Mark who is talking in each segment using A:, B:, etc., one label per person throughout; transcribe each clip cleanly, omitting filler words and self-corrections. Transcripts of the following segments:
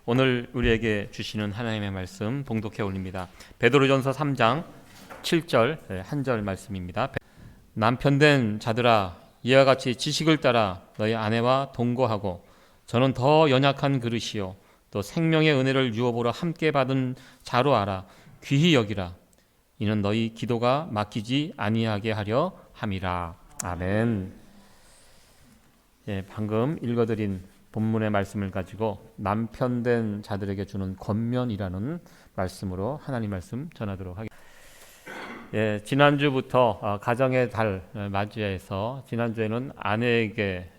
A: 오늘 우리에게 주시는 하나님의 말씀 봉독해 올립니다. 베드로전서 3장 7절 한 절 말씀입니다. 남편된 자들아, 이와 같이 지식을 따라 너희 아내와 동거하고 저는 더 연약한 그릇이요 또 생명의 은혜를 유업으로 함께 받은 자로 알아 귀히 여기라. 이는 너희 기도가 막히지 아니하게 하려 함이라. 아멘. 방금 읽어드린 본문의 말씀을 가지고 남편된 자들에게 주는 권면이라는 말씀으로 하나님 말씀 전하도록 하겠습니다. 지난주부터 가정의 달 맞이해서 지난주에는 아내에게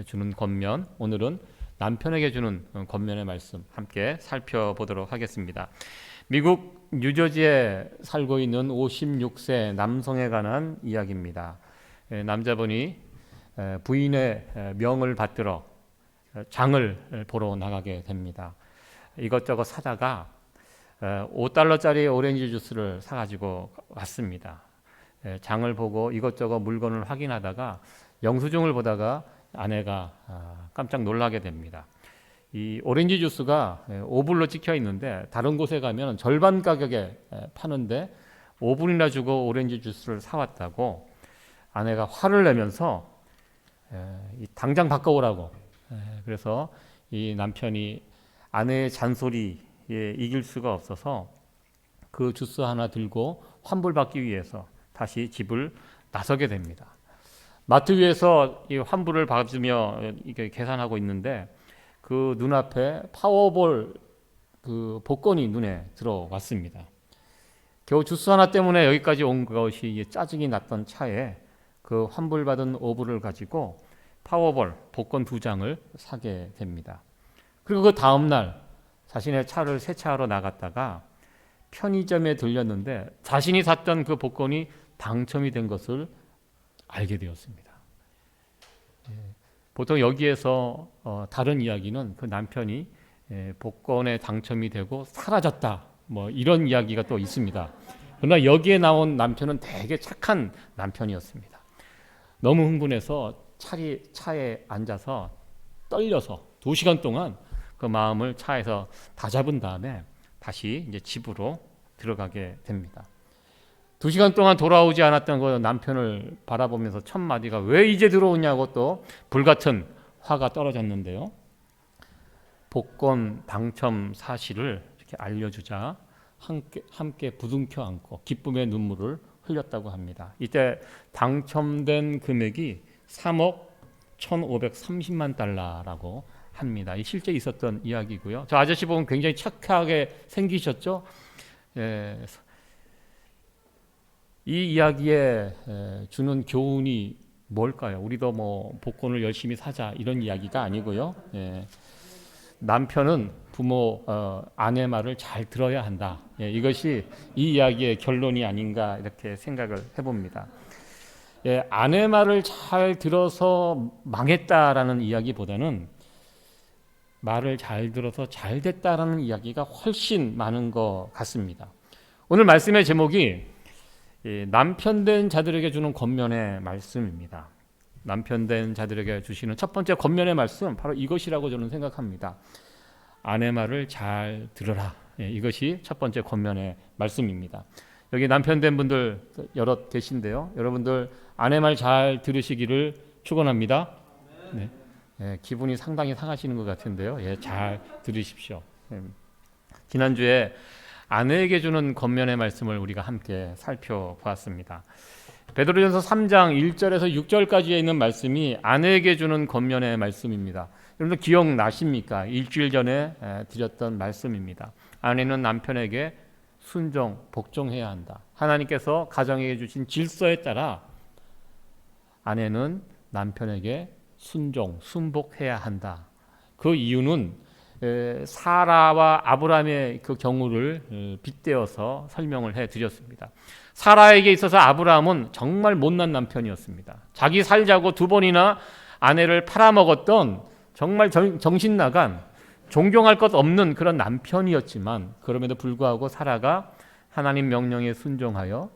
A: 주는 권면, 오늘은 남편에게 주는 권면의 말씀 함께 살펴보도록 하겠습니다. 미국 뉴저지에 살고 있는 56세 남성에 관한 이야기입니다. 남자분이 부인의 명을 받들어 장을 보러 나가게 됩니다. 이것저것 사다가 $5짜리 오렌지 주스를 사가지고 왔습니다. 장을 보고 이것저것 물건을 확인하다가 영수증을 보다가 아내가 깜짝 놀라게 됩니다. 이 오렌지 주스가 5불로 찍혀 있는데 다른 곳에 가면 절반 가격에 파는데 5불이나 주고 오렌지 주스를 사왔다고 아내가 화를 내면서 당장 바꿔오라고. 그래서 이 남편이 아내의 잔소리에 이길 수가 없어서 그 주스 하나 들고 환불받기 위해서 다시 집을 나서게 됩니다. 마트 위에서 이 환불을 받으며 이게 계산하고 있는데 그 눈앞에 파워볼 그 복권이 눈에 들어왔습니다. 겨우 주스 하나 때문에 여기까지 온 것이 짜증이 났던 차에 그 환불받은 5불을 가지고 파워볼 복권 2장을 사게 됩니다. 그리고 그 다음날 자신의 차를 세차하러 나갔다가 편의점에 들렸는데 자신이 샀던 그 복권이 당첨이 된 것을 알게 되었습니다. 보통 여기에서 다른 이야기는 그 남편이 복권에 당첨이 되고 사라졌다, 뭐 이런 이야기가 또 있습니다. 그러나 여기에 나온 남편은 되게 착한 남편이었습니다. 너무 흥분해서 차에 앉아서 떨려서 2시간 동안 그 마음을 차에서 다잡은 다음에 다시 이제 집으로 들어가게 됩니다. 2시간 동안 돌아오지 않았던 그 남편을 바라보면서 첫 마디가 왜 이제 들어오냐고 또 불같은 화가 떨어졌는데요. 복권 당첨 사실을 이렇게 알려주자 함께 부둥켜 안고 기쁨의 눈물을 흘렸다고 합니다. 이때 당첨된 금액이 3억 1,530만 달러라고 합니다. 이 실제 있었던 이야기고요. 저 아저씨 보면 굉장히 착하게 생기셨죠? 이 이야기에 주는 교훈이 뭘까요? 우리도 뭐 복권을 열심히 사자 이런 이야기가 아니고요. 남편은 부모 아내 말을 잘 들어야 한다. 이것이 이 이야기의 결론이 아닌가 이렇게 생각을 해봅니다. 아내 말을 잘 들어서 망했다라는 이야기보다는 말을 잘 들어서 잘 됐다라는 이야기가 훨씬 많은 것 같습니다. 오늘 말씀의 제목이 남편된 자들에게 주는 권면의 말씀입니다. 남편된 자들에게 주시는 첫 번째 권면의 말씀, 바로 이것이라고 저는 생각합니다. 아내 말을 잘 들어라. 이것이 첫 번째 권면의 말씀입니다. 여기 남편된 분들 여럿 계신데요. 여러분들 아내 말 잘 들으시기를 축원합니다. 기분이 상당히 상하시는 것 같은데요. 잘 들으십시오. 지난주에 아내에게 주는 권면의 말씀을 우리가 함께 살펴보았습니다. 베드로전서 3장 1절에서 6절까지에 있는 말씀이 아내에게 주는 권면의 말씀입니다. 여러분들 기억나십니까? 일주일 전에 드렸던 말씀입니다. 아내는 남편에게 순종, 복종해야 한다. 하나님께서 가정에게 주신 질서에 따라 아내는 남편에게 순종, 순복해야 한다. 그 이유는 사라와 아브라함의 그 경우를 빗대어서 설명을 해드렸습니다. 사라에게 있어서 아브라함은 정말 못난 남편이었습니다. 자기 살자고 2번이나 아내를 팔아먹었던 정말 정신 나간 존경할 것 없는 그런 남편이었지만 그럼에도 불구하고 사라가 하나님 명령에 순종하여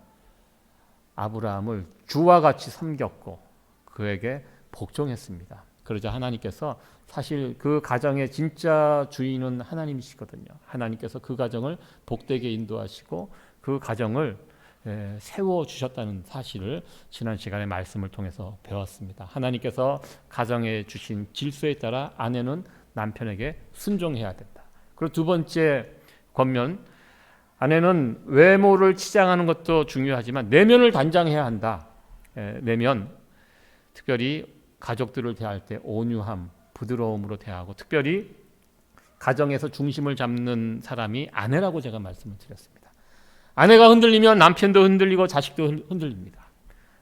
A: 아브라함을 주와 같이 섬겼고 그에게 복종했습니다. 그러자 하나님께서 사실 그 가정의 진짜 주인은 하나님이시거든요. 하나님께서 그 가정을 복되게 인도하시고 그 가정을 세워주셨다는 사실을 지난 시간에 말씀을 통해서 배웠습니다. 하나님께서 가정에 주신 질서에 따라 아내는 남편에게 순종해야 된다. 그리고 두 번째 권면, 아내는 외모를 치장하는 것도 중요하지만 내면을 단장해야 한다. 내면, 특별히 가족들을 대할 때 온유함, 부드러움으로 대하고 특별히 가정에서 중심을 잡는 사람이 아내라고 제가 말씀을 드렸습니다. 아내가 흔들리면 남편도 흔들리고 자식도 흔들립니다.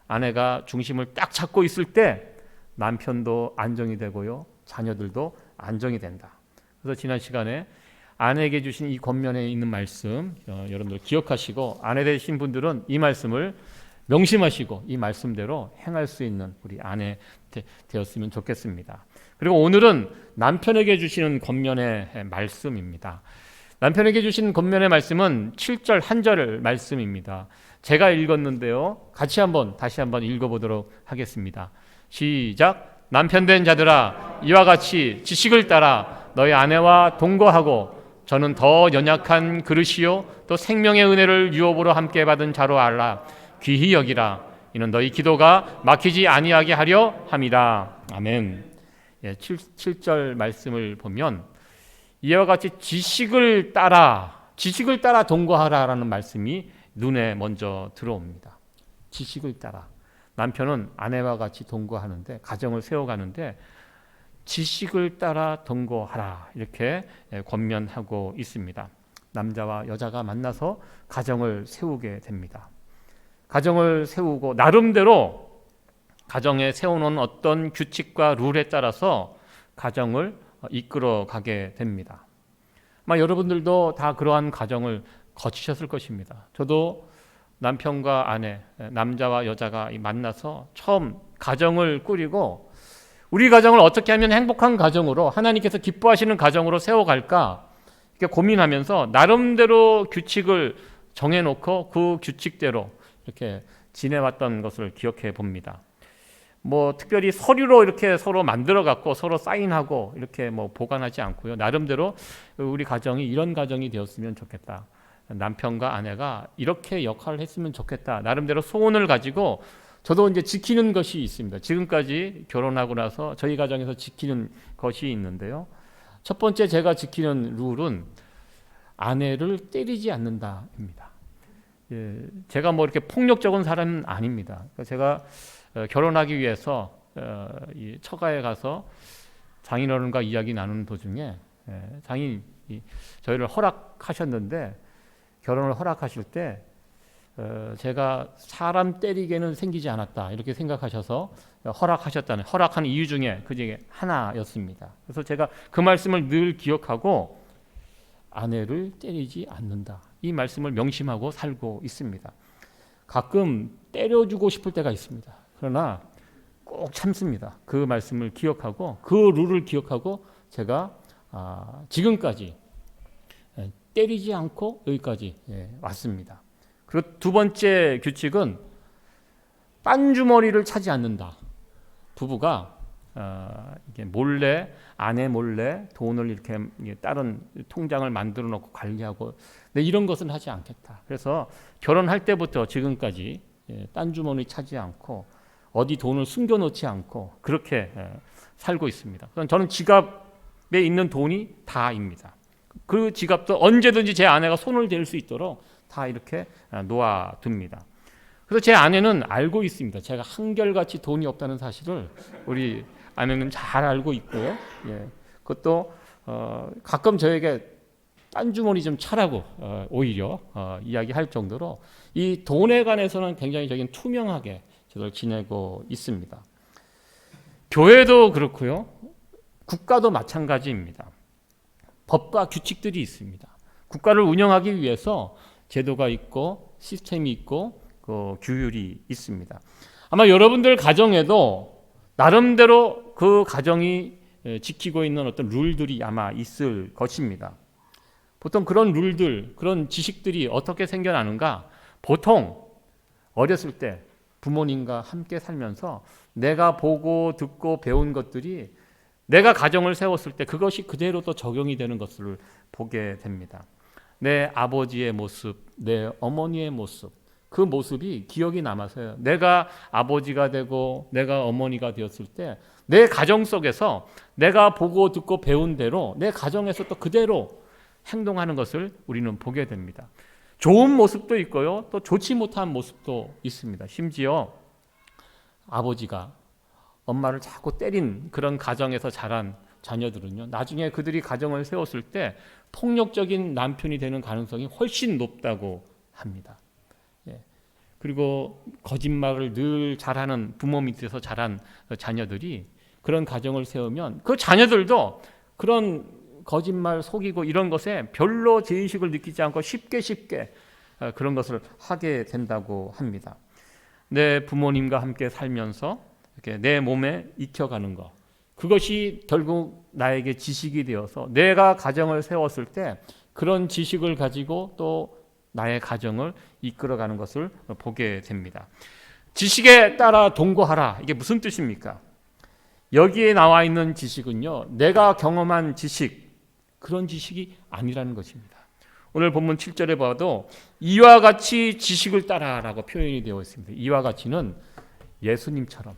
A: 아내가 중심을 딱 잡고 있을 때 남편도 안정이 되고요, 자녀들도 안정이 된다. 그래서 지난 시간에 아내에게 주신 이 권면에 있는 말씀 여러분들 기억하시고 아내 되신 분들은 이 말씀을 명심하시고 이 말씀대로 행할 수 있는 우리 아내 되었으면 좋겠습니다. 그리고 오늘은 남편에게 주시는 권면의 말씀입니다. 남편에게 주신 권면의 말씀은 7절 한 절 말씀입니다. 제가 읽었는데요, 다시 한번 읽어보도록 하겠습니다. 시작. 남편 된 자들아, 이와 같이 지식을 따라 너희 아내와 동거하고 저는 더 연약한 그릇이요 또 생명의 은혜를 유업으로 함께 받은 자로 알라. 귀히 여기라. 이는 너희 기도가 막히지 아니하게 하려 함이라. 아멘. 7절 말씀을 보면 이와 같이 지식을 따라 동거하라라는 말씀이 눈에 먼저 들어옵니다. 지식을 따라. 남편은 아내와 같이 동거하는데, 가정을 세워가는데 지식을 따라 동거하라 이렇게 권면하고 있습니다. 남자와 여자가 만나서 가정을 세우게 됩니다. 가정을 세우고 나름대로 가정에 세우는 어떤 규칙과 룰에 따라서 가정을 이끌어 가게 됩니다. 아마 여러분들도 다 그러한 가정을 거치셨을 것입니다. 저도 남편과 아내, 남자와 여자가 만나서 처음 가정을 꾸리고 우리 가정을 어떻게 하면 행복한 가정으로, 하나님께서 기뻐하시는 가정으로 세워갈까 이렇게 고민하면서 나름대로 규칙을 정해놓고 그 규칙대로 이렇게 지내왔던 것을 기억해 봅니다. 뭐 특별히 서류로 이렇게 서로 만들어 갖고 서로 사인하고 이렇게 뭐 보관하지 않고요. 나름대로 우리 가정이 이런 가정이 되었으면 좋겠다. 남편과 아내가 이렇게 역할을 했으면 좋겠다. 나름대로 소원을 가지고 저도 이제 지키는 것이 있습니다. 지금까지 결혼하고 나서 저희 가정에서 지키는 것이 있는데요. 첫 번째 제가 지키는 룰은 아내를 때리지 않는다입니다. 제가 뭐 이렇게 폭력적인 사람은 아닙니다. 그러니까 제가 결혼하기 위해서 이 처가에 가서 장인어른과 이야기 나누는 도중에 장인이 저희를 허락하셨는데, 결혼을 허락하실 때 제가 사람 때리게는 생기지 않았다 이렇게 생각하셔서 허락한 이유 중에 그 중에 하나였습니다. 그래서 제가 그 말씀을 늘 기억하고 아내를 때리지 않는다 이 말씀을 명심하고 살고 있습니다. 가끔 때려주고 싶을 때가 있습니다. 그러나 꼭 참습니다. 그 말씀을 기억하고 그 룰을 기억하고 제가 지금까지 때리지 않고 여기까지 왔습니다. 그리고 두 번째 규칙은 딴주머니를 차지 않는다. 부부가 이게 아내 몰래 돈을 이렇게 다른 통장을 만들어 놓고 관리하고, 근데 이런 것은 하지 않겠다. 그래서 결혼할 때부터 지금까지 딴주머니 차지 않고 어디 돈을 숨겨놓지 않고 그렇게 살고 있습니다. 저는 지갑에 있는 돈이 다입니다. 그 지갑도 언제든지 제 아내가 손을 댈 수 있도록 다 이렇게 놓아둡니다. 그래서 제 아내는 알고 있습니다. 제가 한결같이 돈이 없다는 사실을 우리 아내는 잘 알고 있고요. 그것도 가끔 저에게 딴주머니 좀 차라고 오히려 이야기할 정도로 이 돈에 관해서는 굉장히 투명하게 저를 지내고 있습니다. 교회도 그렇고요. 국가도 마찬가지입니다. 법과 규칙들이 있습니다. 국가를 운영하기 위해서 제도가 있고 시스템이 있고 그 규율이 있습니다. 아마 여러분들 가정에도 나름대로 그 가정이 지키고 있는 어떤 룰들이 아마 있을 것입니다. 보통 그런 룰들, 그런 지식들이 어떻게 생겨나는가? 보통 어렸을 때 부모님과 함께 살면서 내가 보고 듣고 배운 것들이 내가 가정을 세웠을 때 그것이 그대로 또 적용이 되는 것을 보게 됩니다. 내 아버지의 모습, 내 어머니의 모습, 그 모습이 기억이 남아서요. 내가 아버지가 되고 내가 어머니가 되었을 때 내 가정 속에서 내가 보고 듣고 배운 대로 내 가정에서 또 그대로 행동하는 것을 우리는 보게 됩니다. 좋은 모습도 있고요. 또 좋지 못한 모습도 있습니다. 심지어 아버지가 엄마를 자꾸 때린 그런 가정에서 자란 자녀들은요. 나중에 그들이 가정을 세웠을 때 폭력적인 남편이 되는 가능성이 훨씬 높다고 합니다. 그리고 거짓말을 늘 잘하는 부모 밑에서 자란 자녀들이 그런 가정을 세우면 그 자녀들도 그런 거짓말 속이고 이런 것에 별로 죄의식을 느끼지 않고 쉽게 그런 것을 하게 된다고 합니다. 내 부모님과 함께 살면서 이렇게 내 몸에 익혀가는 것, 그것이 결국 나에게 지식이 되어서 내가 가정을 세웠을 때 그런 지식을 가지고 또 나의 가정을 이끌어가는 것을 보게 됩니다. 지식에 따라 동거하라. 이게 무슨 뜻입니까? 여기에 나와 있는 지식은요, 내가 경험한 지식, 그런 지식이 아니라는 것입니다. 오늘 본문 7절에 봐도 이와 같이 지식을 따라라고 표현이 되어 있습니다. 이와 같이는 예수님처럼,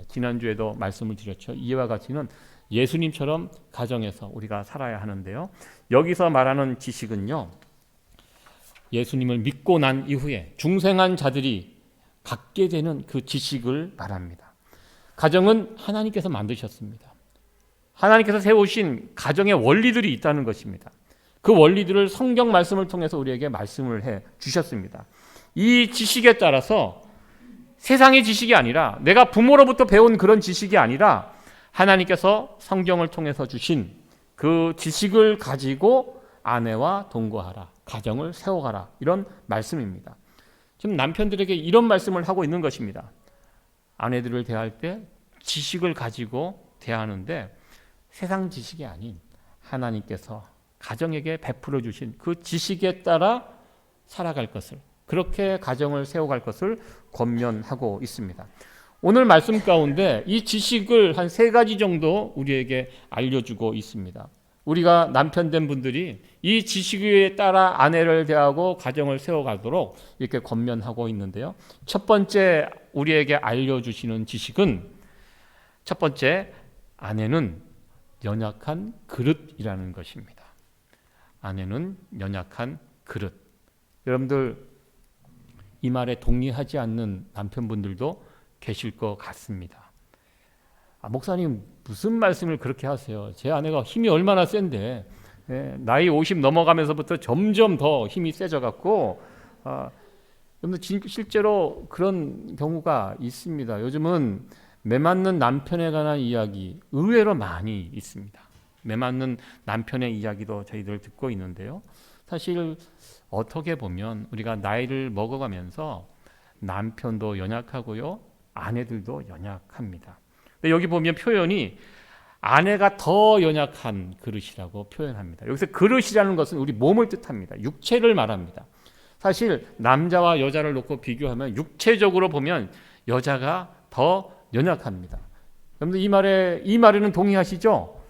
A: 지난주에도 말씀을 드렸죠. 이와 같이는 예수님처럼 가정에서 우리가 살아야 하는데요. 여기서 말하는 지식은요, 예수님을 믿고 난 이후에 중생한 자들이 갖게 되는 그 지식을 말합니다. 가정은 하나님께서 만드셨습니다. 하나님께서 세우신 가정의 원리들이 있다는 것입니다. 그 원리들을 성경 말씀을 통해서 우리에게 말씀을 해 주셨습니다. 이 지식에 따라서 세상의 지식이 아니라 내가 부모로부터 배운 그런 지식이 아니라 하나님께서 성경을 통해서 주신 그 지식을 가지고 아내와 동거하라, 가정을 세워가라, 이런 말씀입니다. 지금 남편들에게 이런 말씀을 하고 있는 것입니다. 아내들을 대할 때 지식을 가지고 대하는데 세상 지식이 아닌 하나님께서 가정에게 베풀어 주신 그 지식에 따라 살아갈 것을, 그렇게 가정을 세워갈 것을 권면하고 있습니다. 오늘 말씀 가운데 이 지식을 한 3가지 정도 우리에게 알려주고 있습니다. 우리가 남편 된 분들이 이 지식에 따라 아내를 대하고 가정을 세워가도록 이렇게 권면하고 있는데요. 첫 번째 우리에게 알려주시는 지식은, 첫 번째, 아내는 연약한 그릇이라는 것입니다. 아내는 연약한 그릇. 여러분들 이 말에 동의하지 않는 남편분들도 계실 것 같습니다. 목사님 무슨 말씀을 그렇게 하세요? 제 아내가 힘이 얼마나 센데, 나이 50 넘어가면서부터 점점 더 힘이 세져갖고, 여러분들 실제로 그런 경우가 있습니다. 요즘은 매 맞는 남편에 관한 이야기 의외로 많이 있습니다. 매 맞는 남편의 이야기도 저희들 듣고 있는데요. 사실 어떻게 보면 우리가 나이를 먹어가면서 남편도 연약하고요, 아내들도 연약합니다. 여기 보면 표현이 아내가 더 연약한 그릇이라고 표현합니다. 여기서 그릇이라는 것은 우리 몸을 뜻합니다. 육체를 말합니다. 사실 남자와 여자를 놓고 비교하면 육체적으로 보면 여자가 더 연약합니다. 여러분들 이 말에는 동의하시죠?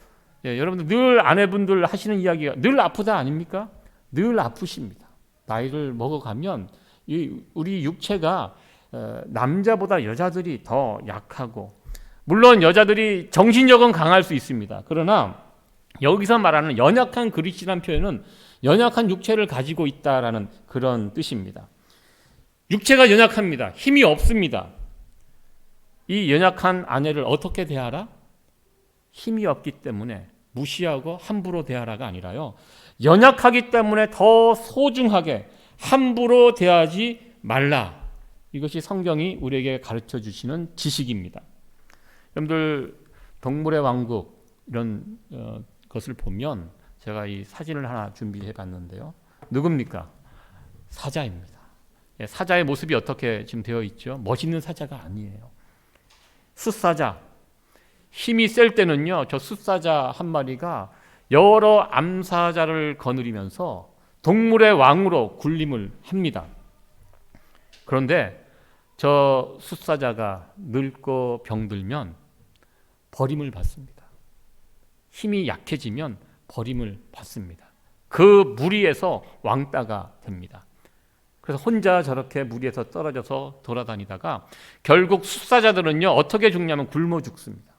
A: 여러분들 늘 아내분들 하시는 이야기가 늘 아프다 아닙니까? 늘 아프십니다. 나이를 먹어가면 우리 육체가 남자보다 여자들이 더 약하고, 물론 여자들이 정신력은 강할 수 있습니다. 그러나 여기서 말하는 연약한 그릇이라는 표현은 연약한 육체를 가지고 있다라는 그런 뜻입니다. 육체가 연약합니다. 힘이 없습니다. 이 연약한 아내를 어떻게 대하라? 힘이 없기 때문에 무시하고 함부로 대하라가 아니라요, 연약하기 때문에 더 소중하게 함부로 대하지 말라. 이것이 성경이 우리에게 가르쳐 주시는 지식입니다. 여러분들 동물의 왕국 이런 것을 보면 제가 이 사진을 하나 준비해 봤는데요. 누굽니까? 사자입니다. 사자의 모습이 어떻게 지금 되어 있죠? 멋있는 사자가 아니에요. 숫사자. 힘이 셀 때는요, 저 숫사자 한 마리가 여러 암사자를 거느리면서 동물의 왕으로 군림을 합니다. 그런데 저 숫사자가 늙고 병들면 버림을 받습니다. 힘이 약해지면 버림을 받습니다. 그 무리에서 왕따가 됩니다. 그래서 혼자 저렇게 무리에서 떨어져서 돌아다니다가 결국 숫사자들은요, 어떻게 죽냐면 굶어 죽습니다.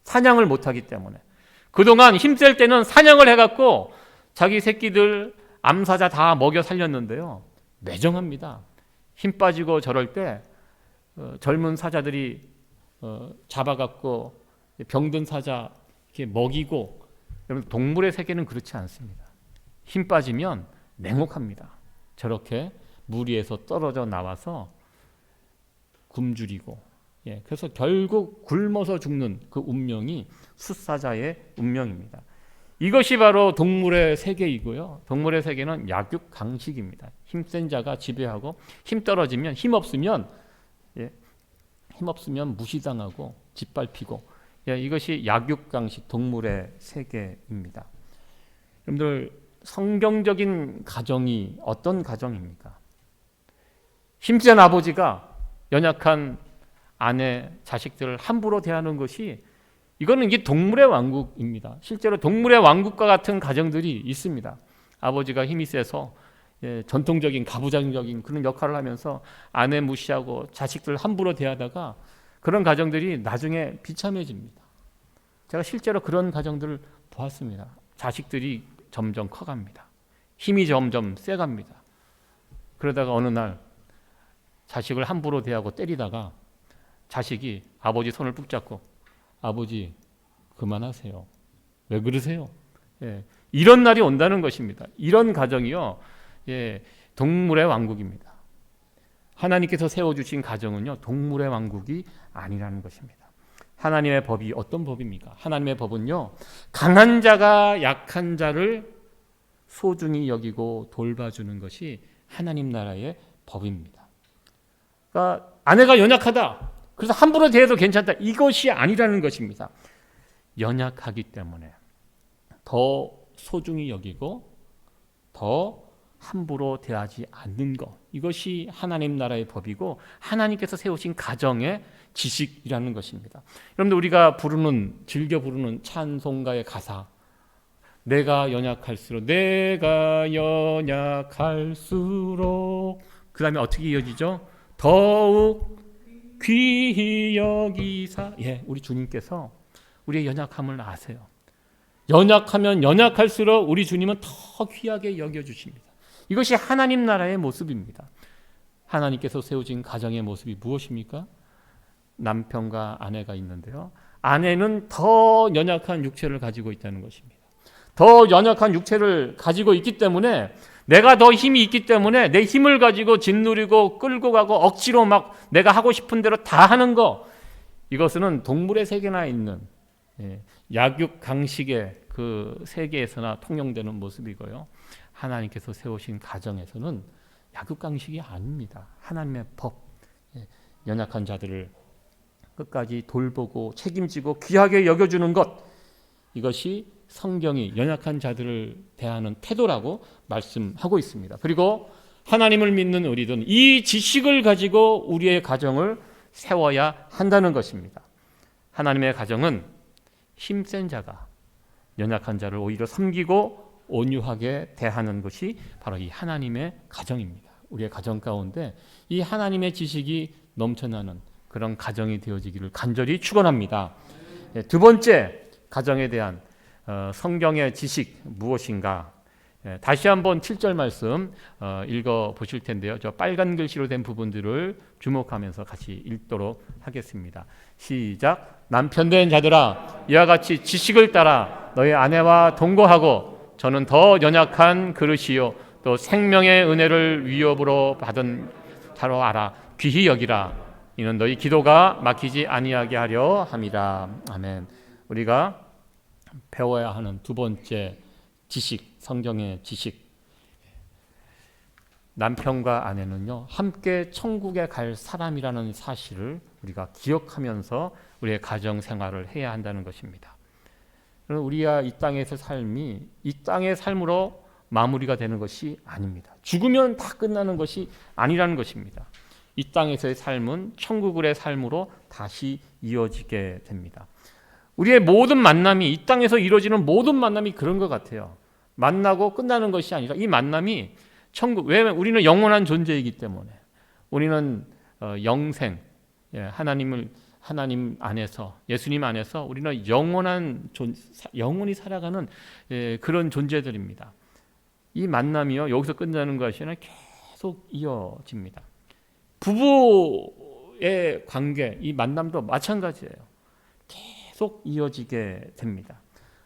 A: 사냥을 못하기 때문에. 그동안 힘쓸 때는 사냥을 해갖고 자기 새끼들 암사자 다 먹여 살렸는데요, 매정합니다. 힘 빠지고 저럴 때 젊은 사자들이 잡아갖고 병든 사자 이렇게 먹이고. 여러분, 동물의 세계는 그렇지 않습니다. 힘 빠지면 냉혹합니다. 저렇게 무리에서 떨어져 나와서 굶주리고, 그래서 결국 굶어서 죽는 그 운명이 숫사자의 운명입니다. 이것이 바로 동물의 세계이고요. 동물의 세계는 약육강식입니다. 힘센 자가 지배하고 힘 떨어지면 힘없으면 무시당하고 짓밟히고, 이것이 약육강식 동물의 세계입니다. 여러분들, 성경적인 가정이 어떤 가정입니까? 힘센 아버지가 연약한 아내, 자식들을 함부로 대하는 것이, 이거는 이게 동물의 왕국입니다. 실제로 동물의 왕국과 같은 가정들이 있습니다. 아버지가 힘이 세서 전통적인 가부장적인 그런 역할을 하면서 아내 무시하고 자식들 함부로 대하다가 그런 가정들이 나중에 비참해집니다. 제가 실제로 그런 가정들을 보았습니다. 자식들이 점점 커갑니다. 힘이 점점 세갑니다. 그러다가 어느 날 자식을 함부로 대하고 때리다가 자식이 아버지 손을 붙잡고, 아버지 그만하세요. 왜 그러세요? 이런 날이 온다는 것입니다. 이런 가정이요, 동물의 왕국입니다. 하나님께서 세워주신 가정은요, 동물의 왕국이 아니라는 것입니다. 하나님의 법이 어떤 법입니까? 하나님의 법은요, 강한 자가 약한 자를 소중히 여기고 돌봐주는 것이 하나님 나라의 법입니다. 그러니까 아내가 연약하다, 그래서 함부로 대해도 괜찮다, 이것이 아니라는 것입니다. 연약하기 때문에 더 소중히 여기고 더 함부로 대하지 않는 것, 이것이 하나님 나라의 법이고 하나님께서 세우신 가정의 지식이라는 것입니다. 여러분들, 우리가 즐겨 부르는 찬송가의 가사, 내가 연약할수록 그 다음에 어떻게 이어지죠? 더욱 귀히 여기사. 우리 주님께서 우리의 연약함을 아세요. 연약하면 연약할수록 우리 주님은 더 귀하게 여겨주십니다. 이것이 하나님 나라의 모습입니다. 하나님께서 세우신 가정의 모습이 무엇입니까? 남편과 아내가 있는데요, 아내는 더 연약한 육체를 가지고 있다는 것입니다. 더 연약한 육체를 가지고 있기 때문에, 내가 더 힘이 있기 때문에 내 힘을 가지고 짓누리고 끌고 가고 억지로 막 내가 하고 싶은 대로 다 하는 거, 이것은 동물의 세계나 있는 약육강식의 그 세계에서나 통용되는 모습이고요, 하나님께서 세우신 가정에서는 약육강식이 아닙니다. 하나님의 법, 연약한 자들을 끝까지 돌보고 책임지고 귀하게 여겨주는 것, 이것이 성경이 연약한 자들을 대하는 태도라고 말씀하고 있습니다. 그리고 하나님을 믿는 우리들은 이 지식을 가지고 우리의 가정을 세워야 한다는 것입니다. 하나님의 가정은 힘센 자가 연약한 자를 오히려 섬기고 온유하게 대하는 것이 바로 이 하나님의 가정입니다. 우리의 가정 가운데 이 하나님의 지식이 넘쳐나는 그런 가정이 되어지기를 간절히 축원합니다. 두 번째, 가정에 대한 성경의 지식 무엇인가? 다시 한번 7절 말씀 읽어 보실 텐데요. 저 빨간 글씨로 된 부분들을 주목하면서 같이 읽도록 하겠습니다. 시작. 남편 된 자들아, 이와 같이 지식을 따라 너희 아내와 동거하고, 저는 더 연약한 그릇이요 또 생명의 은혜를 위협으로 받은 자로 알아. 귀히 여기라. 이는 너희 기도가 막히지 아니하게 하려 함이라. 아멘. 우리가 배워야 하는 두 번째 지식, 성경의 지식. 남편과 아내는요, 함께 천국에 갈 사람이라는 사실을 우리가 기억하면서 우리의 가정 생활을 해야 한다는 것입니다. 우리가 이 땅에서 삶이 이 땅의 삶으로 마무리가 되는 것이 아닙니다. 죽으면 다 끝나는 것이 아니라는 것입니다. 이 땅에서의 삶은 천국의 삶으로 다시 이어지게 됩니다. 우리의 모든 만남이, 이 땅에서 이루어지는 모든 만남이 그런 것 같아요. 만나고 끝나는 것이 아니라 이 만남이 천국, 왜냐하면 우리는 영원한 존재이기 때문에 우리는 영생, 하나님 안에서, 예수님 안에서 우리는 영원히 살아가는 그런 존재들입니다. 이 만남이요, 여기서 끝나는 것이 아니라 계속 이어집니다. 부부의 관계, 이 만남도 마찬가지예요. 계속 이어지게 됩니다.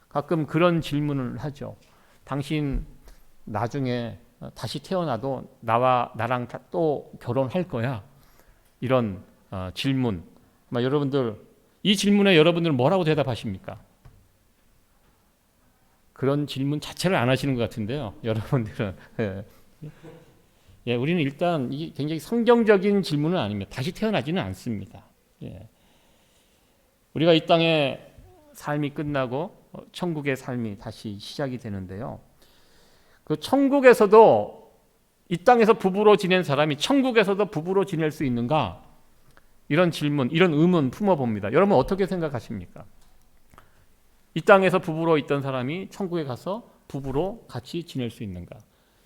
A: 가끔 그런 질문을 하죠. 당신 나중에 다시 태어나도 나랑 또 결혼할 거야? 이런 질문. 여러분들, 이 질문에 여러분들 뭐라고 대답하십니까? 그런 질문 자체를 안 하시는 것 같은데요. 여러분들은. 우리는 일단 이게 굉장히 성경적인 질문은 아닙니다. 다시 태어나지는 않습니다. 우리가 이 땅에 삶이 끝나고 천국의 삶이 다시 시작이 되는데요. 그 천국에서도 이 땅에서 부부로 지낸 사람이 천국에서도 부부로 지낼 수 있는가? 이런 질문, 이런 의문 품어봅니다. 여러분 어떻게 생각하십니까? 이 땅에서 부부로 있던 사람이 천국에 가서 부부로 같이 지낼 수 있는가?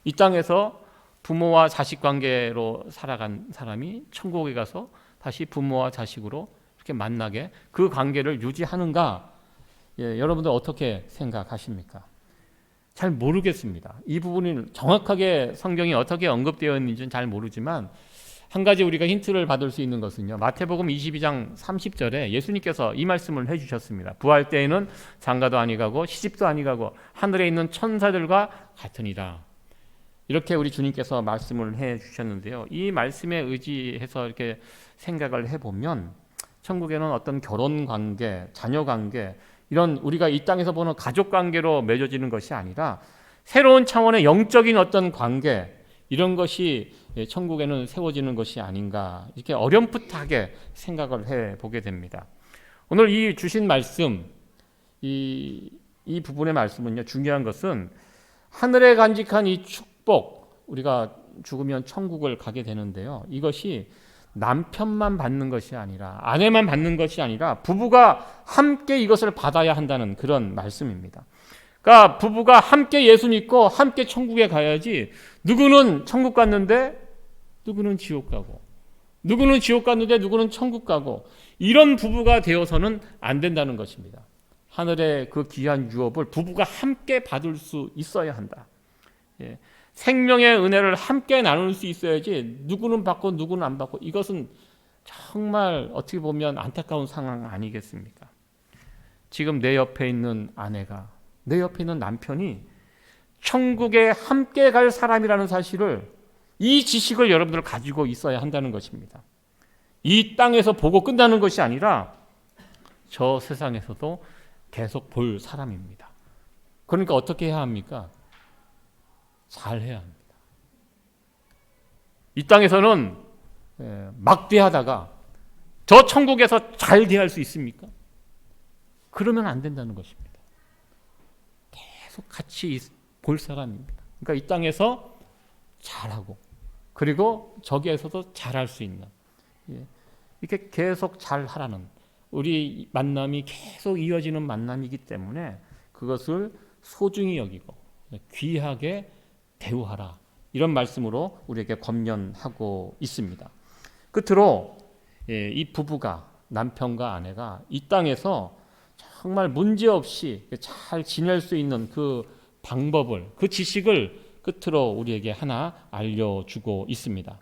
A: 이 땅에서 부모와 자식 관계로 살아간 사람이 천국에 가서 다시 부모와 자식으로 이렇게 만나게 그 관계를 유지하는가? 여러분들 어떻게 생각하십니까? 잘 모르겠습니다. 이 부분은 정확하게 성경이 어떻게 언급되어 있는지는 잘 모르지만 한 가지 우리가 힌트를 받을 수 있는 것은요. 마태복음 22장 30절에 예수님께서 이 말씀을 해주셨습니다. 부활 때에는 장가도 아니가고 시집도 아니가고 하늘에 있는 천사들과 같으니라. 이렇게 우리 주님께서 말씀을 해주셨는데요. 이 말씀에 의지해서 이렇게 생각을 해보면 천국에는 어떤 결혼 관계, 자녀 관계, 이런 우리가 이 땅에서 보는 가족 관계로 맺어지는 것이 아니라 새로운 차원의 영적인 어떤 관계, 이런 것이 천국에는 세워지는 것이 아닌가, 이렇게 어렴풋하게 생각을 해보게 됩니다. 오늘 이 주신 말씀, 이 부분의 말씀은요, 중요한 것은 하늘에 간직한 이 축복, 우리가 죽으면 천국을 가게 되는데요, 이것이 남편만 받는 것이 아니라, 아내만 받는 것이 아니라 부부가 함께 이것을 받아야 한다는 그런 말씀입니다. 그러니까 부부가 함께 예수 믿고 함께 천국에 가야지, 누구는 천국 갔는데 누구는 지옥 가고, 누구는 지옥 갔는데 누구는 천국 가고, 이런 부부가 되어서는 안 된다는 것입니다. 하늘의 그 귀한 유업을 부부가 함께 받을 수 있어야 한다. 생명의 은혜를 함께 나눌 수 있어야지 누구는 받고 누구는 안 받고, 이것은 정말 어떻게 보면 안타까운 상황 아니겠습니까? 지금 내 옆에 있는 아내가, 내 옆에 있는 남편이 천국에 함께 갈 사람이라는 사실을, 이 지식을 여러분들 가지고 있어야 한다는 것입니다. 이 땅에서 보고 끝나는 것이 아니라 저 세상에서도 계속 볼 사람입니다. 그러니까 어떻게 해야 합니까? 잘 해야 합니다. 이 땅에서는 막 대하다가 저 천국에서 잘 대할 수 있습니까? 그러면 안 된다는 것입니다. 계속 같이 볼 사람입니다. 그러니까 이 땅에서 잘하고, 그리고 저기에서도 잘할 수 있는, 이렇게 계속 잘하라는, 우리 만남이 계속 이어지는 만남이기 때문에 그것을 소중히 여기고 귀하게 대우하라, 이런 말씀으로 우리에게 권면하고 있습니다. 끝으로 이 부부가, 남편과 아내가 이 땅에서 정말 문제없이 잘 지낼 수 있는 그 방법을, 그 지식을 끝으로 우리에게 하나 알려주고 있습니다.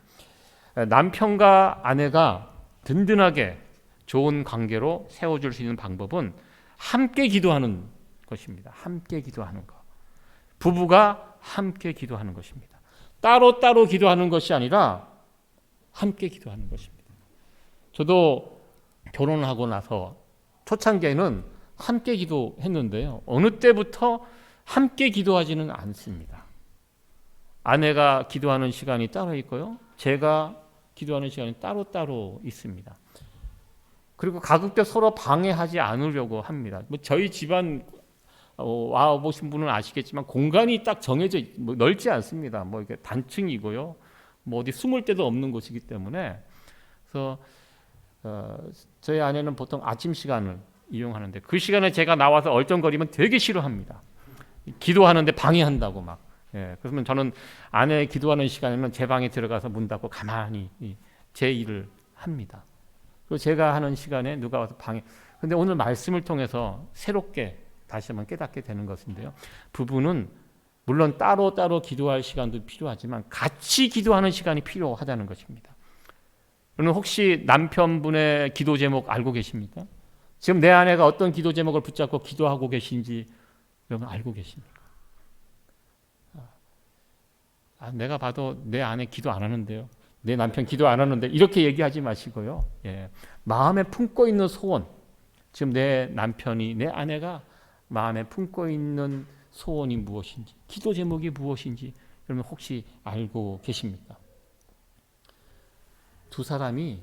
A: 남편과 아내가 든든하게 좋은 관계로 세워줄 수 있는 방법은 함께 기도하는 것입니다. 함께 기도하는 것. 부부가 함께 기도하는 것입니다. 따로따로 기도하는 것이 아니라 함께 기도하는 것입니다. 저도 결혼하고 나서 초창기에는 함께 기도했는데요, 어느 때부터 함께 기도하지는 않습니다. 아내가 기도하는 시간이 따로 있고요, 제가 기도하는 시간이 따로따로 있습니다. 그리고 가급적 서로 방해하지 않으려고 합니다. 저희 집안 와보신 분은 아시겠지만 공간이 딱 정해져 넓지 않습니다. 이게 단층이고요, 어디 숨을 데도 없는 곳이기 때문에 그래서 저희 아내는 보통 아침 시간을 이용하는데 그 시간에 제가 나와서 얼쩡거리면 되게 싫어합니다. 기도하는데 방해한다고 막. 그러면 저는 아내 기도하는 시간에는 제 방에 들어가서 문 닫고 가만히 제 일을 합니다. 그리고 제가 하는 시간에 누가 와서 방해. 근데 오늘 말씀을 통해서 새롭게 다시 한번 깨닫게 되는 것인데요. 부부는 물론 따로 기도할 시간도 필요하지만 같이 기도하는 시간이 필요하다는 것입니다. 여러분 혹시 남편분의 기도 제목 알고 계십니까? 지금 내 아내가 어떤 기도 제목을 붙잡고 기도하고 계신지 여러분 알고 계십니까? 내가 봐도 내 아내 기도 안 하는데요. 내 남편 기도 안 하는데 이렇게 얘기하지 마시고요. 마음에 품고 있는 소원, 지금 내 남편이 내 아내가 마음에 품고 있는 소원이 무엇인지, 기도 제목이 무엇인지 여러분 혹시 알고 계십니까? 두 사람이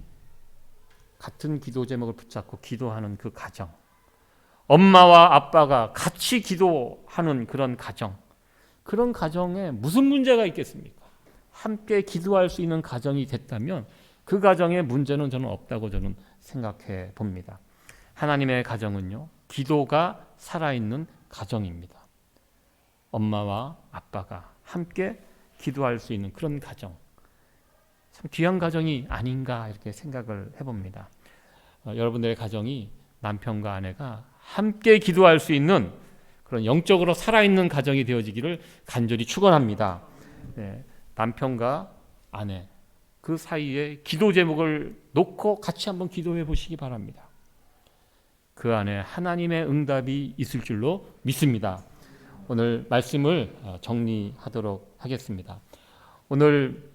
A: 같은 기도 제목을 붙잡고 기도하는 그 가정, 엄마와 아빠가 같이 기도하는 그런 가정, 그런 가정에 무슨 문제가 있겠습니까? 함께 기도할 수 있는 가정이 됐다면 그 가정에 문제는 저는 없다고 저는 생각해 봅니다. 하나님의 가정은요, 기도가 살아있는 가정입니다. 엄마와 아빠가 함께 기도할 수 있는 그런 가정, 참 귀한 가정이 아닌가 이렇게 생각을 해봅니다. 여러분들의 가정이 남편과 아내가 함께 기도할 수 있는 그런 영적으로 살아있는 가정이 되어지기를 간절히 축원합니다. 남편과 아내 그 사이에 기도 제목을 놓고 같이 한번 기도해 보시기 바랍니다. 그 안에 하나님의 응답이 있을 줄로 믿습니다. 오늘 말씀을 정리하도록 하겠습니다. 오늘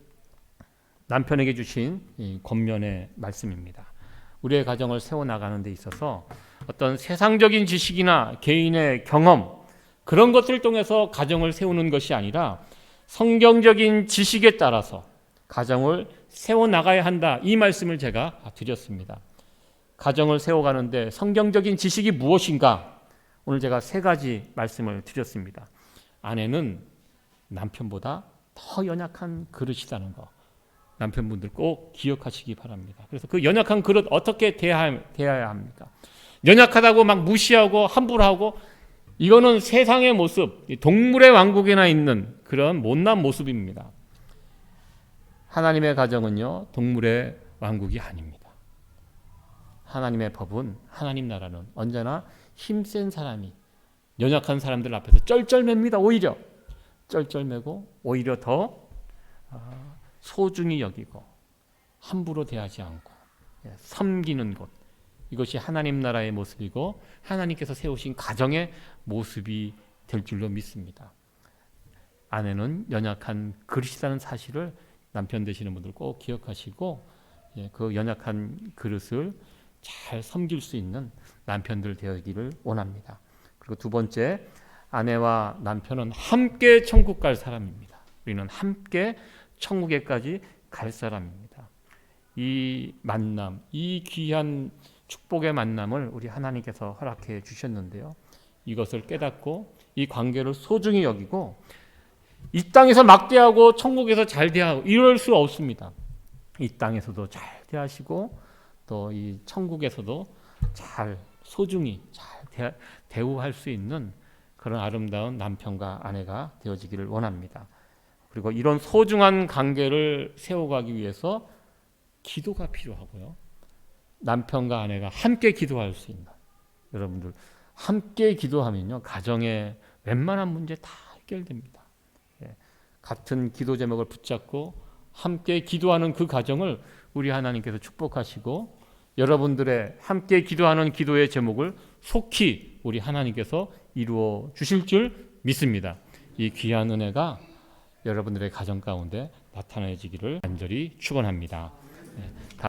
A: 남편에게 주신 이 권면의 말씀입니다. 우리의 가정을 세워나가는 데 있어서 어떤 세상적인 지식이나 개인의 경험 그런 것들을 통해서 가정을 세우는 것이 아니라 성경적인 지식에 따라서 가정을 세워나가야 한다. 이 말씀을 제가 드렸습니다. 가정을 세워가는데 성경적인 지식이 무엇인가? 오늘 제가 3가지 말씀을 드렸습니다. 아내는 남편보다 더 연약한 그릇이라는 거. 남편분들 꼭 기억하시기 바랍니다. 그래서 그 연약한 그릇 어떻게 대해야 합니까? 연약하다고 막 무시하고 함부로 하고 이거는 세상의 모습, 동물의 왕국에나 있는 그런 못난 모습입니다. 하나님의 가정은요, 동물의 왕국이 아닙니다. 하나님의 법은, 하나님 나라는 언제나 힘센 사람이 연약한 사람들 앞에서 쩔쩔맵니다. 오히려 쩔쩔매고 오히려 더 소중히 여기고 함부로 대하지 않고 섬기는 것, 이것이 하나님 나라의 모습이고 하나님께서 세우신 가정의 모습이 될 줄로 믿습니다. 아내는 연약한 그릇이라는 사실을 남편 되시는 분들 꼭 기억하시고 그 연약한 그릇을 잘 섬길 수 있는 남편들 되기를 원합니다. 그리고 2번째, 아내와 남편은 함께 천국 갈 사람입니다. 우리는 함께 천국에까지 갈 사람입니다. 이 만남, 이 귀한 축복의 만남을 우리 하나님께서 허락해 주셨는데요. 이것을 깨닫고 이 관계를 소중히 여기고 이 땅에서 막대하고 천국에서 잘 대하고 이럴 수 없습니다. 이 땅에서도 잘 대하시고 또 이 천국에서도 잘 소중히 잘 대우할 수 있는 그런 아름다운 남편과 아내가 되어지기를 원합니다. 그리고 이런 소중한 관계를 세워가기 위해서 기도가 필요하고요. 남편과 아내가 함께 기도할 수 있는, 여러분들 함께 기도하면요 가정의 웬만한 문제 다 해결됩니다. 같은 기도 제목을 붙잡고 함께 기도하는 그 가정을 우리 하나님께서 축복하시고 여러분들의 함께 기도하는 기도의 제목을 속히 우리 하나님께서 이루어 주실 줄 믿습니다. 이 귀한 은혜가 여러분들의 가정 가운데 나타나지기를 간절히 축원합니다.